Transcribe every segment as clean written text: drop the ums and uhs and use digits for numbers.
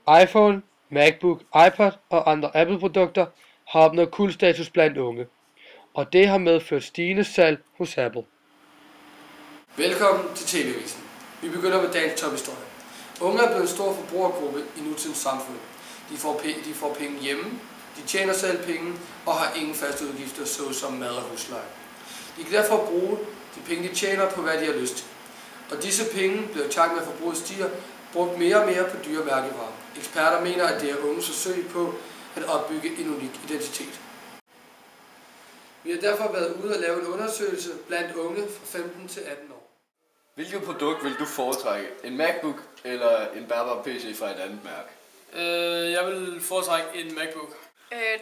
iPhone, MacBook, iPad og andre Apple-produkter har opnået kultstatus blandt unge, og det har medført stigende salg hos Apple. Velkommen til TV-avisen. Vi begynder med dagens tophistorie. Unge er blevet en stor forbrugergruppe i nutidens samfund. De får penge hjemme, de tjener selv penge og har ingen faste udgifter såsom mad og husleje. De kan derfor bruge de penge, de tjener på, hvad de har lyst til. Og disse penge bliver i takt med forbruget stiger brugt mere og mere på dyre mærkevarer. Eksperter mener, at det er unges forsøg på at opbygge en unik identitet. Vi har derfor været ude og lave en undersøgelse blandt unge fra 15 til 18 år. Hvilket produkt vil du foretrække? En MacBook eller en bærbar PC fra et andet mærke? Jeg vil foretrække en MacBook.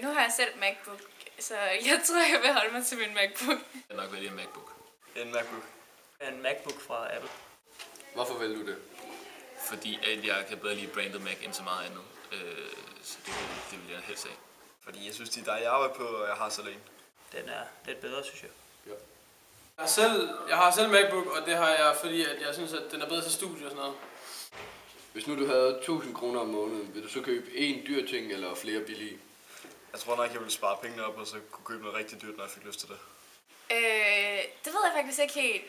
Nu har jeg selv MacBook, så jeg tror, jeg vil holde mig til min MacBook. Jeg nok vælge en MacBook. En MacBook. En MacBook fra Apple. Hvorfor vælger du det? Fordi at jeg kan bedre lide branded Mac end så meget andet. Så det vil jeg helst have. Fordi jeg synes, de der jeg arbejder på, og jeg har selv en. Den er lidt bedre, synes jeg. Ja. Jeg har selv MacBook, og det har jeg, fordi at jeg synes, at den er bedre til studie og sådan noget. Hvis nu du havde 1000 kroner om måneden, vil du så købe en dyr ting eller flere billige? Jeg tror nok, jeg ville spare pengene op, og så kunne købe noget rigtig dyrt, når jeg fik lyst til det. Det ved jeg faktisk ikke helt.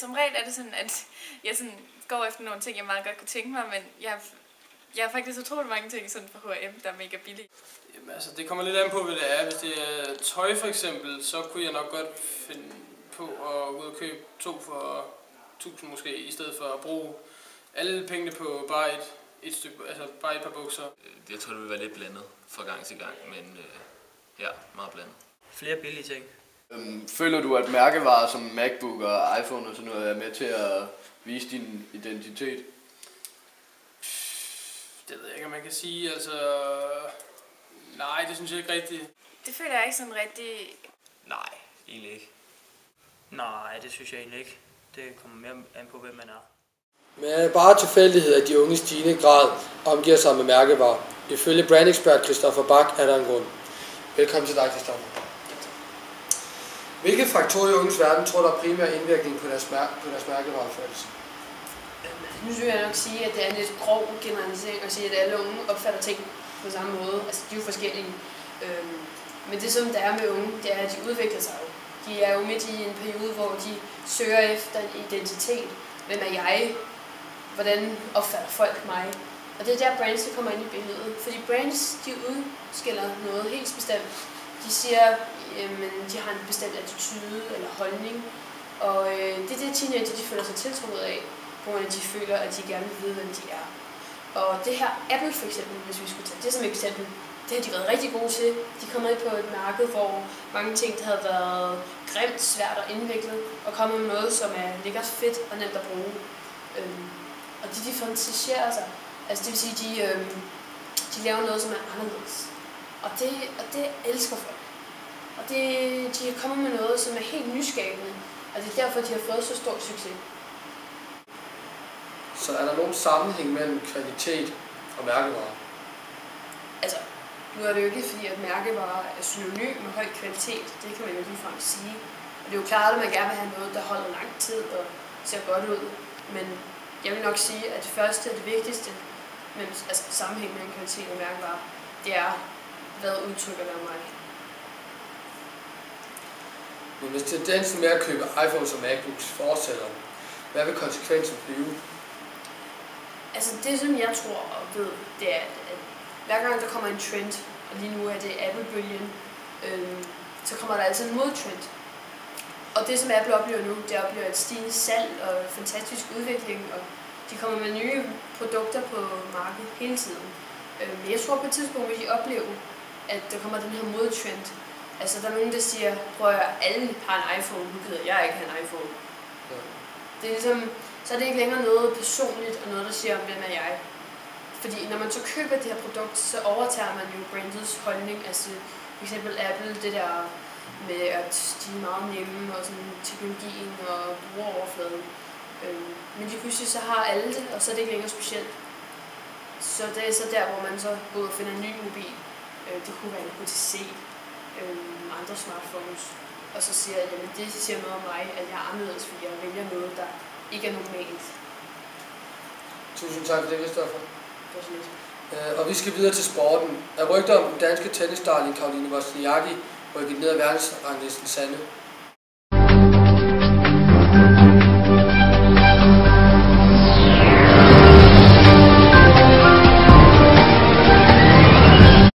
Som regel er det sådan, at jeg sådan går efter nogle ting, jeg meget godt kunne tænke mig, men jeg har faktisk utroligt mange ting sådan fra H&M, der er mega billige. Jamen, altså, det kommer lidt an på, hvad det er. Hvis det er tøj for eksempel, så kunne jeg nok godt finde på at gå ud og købe 2 for 1000 måske, i stedet for at bruge alle pengene på bare et stykke, altså bare et par bukser. Jeg tror, det vil være lidt blandet fra gang til gang, men ja, meget blandet. Flere billige ting. Føler du, at mærkevarer som MacBook og iPhone og sådan noget er med til at vise din identitet? Det ved jeg ikke, om man kan sige, altså... Nej, det synes jeg ikke rigtigt. Det føler jeg ikke sådan rigtig... Nej, egentlig ikke. Nej, det synes jeg egentlig ikke. Det kommer mere an på, hvem man er. Men er det bare tilfældighed, at de unge i stigende grad omgiver sig med mærkevarer? Ifølge brandekspert Christoffer Bak er der en grund. Velkommen til dig, Christoffer. Hvilke faktorer i unges verden tror du er primær indvirkning på deres mærkevarefølelse? Nu synes jeg nok sige, at det er en lidt grov generalisering at sige, at alle unge opfatter ting på samme måde. Altså, de er jo forskellige. Men det, som der er med unge, det er, at de udvikler sig jo. De er jo midt i en periode, hvor de søger efter en identitet. Hvem er jeg? Hvordan opfatter folk mig? Og det er der brands kommer ind i billedet. Fordi brands, de udskiller noget helt bestemt. De siger, at de har en bestemt attitude eller holdning. Og det er det, teenager de føler sig tiltrukket af, på grund af, at de føler, at de gerne vil vide, hvem de er. Og det her Apple for eksempel, hvis vi skulle tage det som eksempel, det har de været rigtig gode til. De kommer ind på et marked, hvor mange ting der havde været grimt, svært og indviklet, og kommer med noget, som er lækkert fedt og nemt at bruge. Og de differentierer sig. Altså det vil sige, de laver noget, som er anderledes. Og det elsker folk. Og de er kommet med noget, som er helt nyskabende. Og det er derfor, de har fået så stor succes. Så er der nogen sammenhæng mellem kvalitet og mærkevarer? Altså, nu er det jo ikke fordi, at mærkevarer er synonym med høj kvalitet. Det kan man jo ligefrem sige. Og det er jo klart, at man gerne vil have noget, der holder lang tid og ser godt ud. Men jeg vil nok sige, at det første og det vigtigste, altså sammenhæng mellem kvalitet og mærkevarer, det er, hvad udtrykker der mig. Men hvis tendensen med at købe iPhones og MacBooks fortsætter, hvad vil konsekvensen blive? Altså det, som jeg tror og ved, det er, at hver gang der kommer en trend, og lige nu er det Apple-bølgen, så kommer der altid en modtrend. Og det, som Apple oplever nu, det oplever et stigende salg og fantastisk udvikling, og de kommer med nye produkter på markedet hele tiden. Men jeg tror på et tidspunkt, vil de opleve, at der kommer den her modtrend. Altså der er nogen, der siger, prøv at alle har en iPhone, nu gider jeg ikke have en iPhone. Det er ligesom, så er det ikke længere noget personligt og noget, der siger, hvem er jeg. Fordi når man så køber det her produkt, så overtager man jo brandets holdning. Altså for eksempel Apple, det der med, at de er meget nemme og sådan teknologien og brugeroverfladen. Men lige pludselig så har alle det, og så er det ikke længere specielt. Så det er så der, hvor man så går ud og finder en ny mobil. Det kunne være en HTC, andre smartphones. Og så siger jeg, at det siger noget om mig, at jeg er anderledes, fordi jeg vælger noget, der ikke er normalt. Tusind tak for det, Christoffer. Det var så lidt. Og vi skal videre til sporten. Er rygter om den danske tennisdarling Caroline Wozniacki rykket ned ad verdensranglisten sande?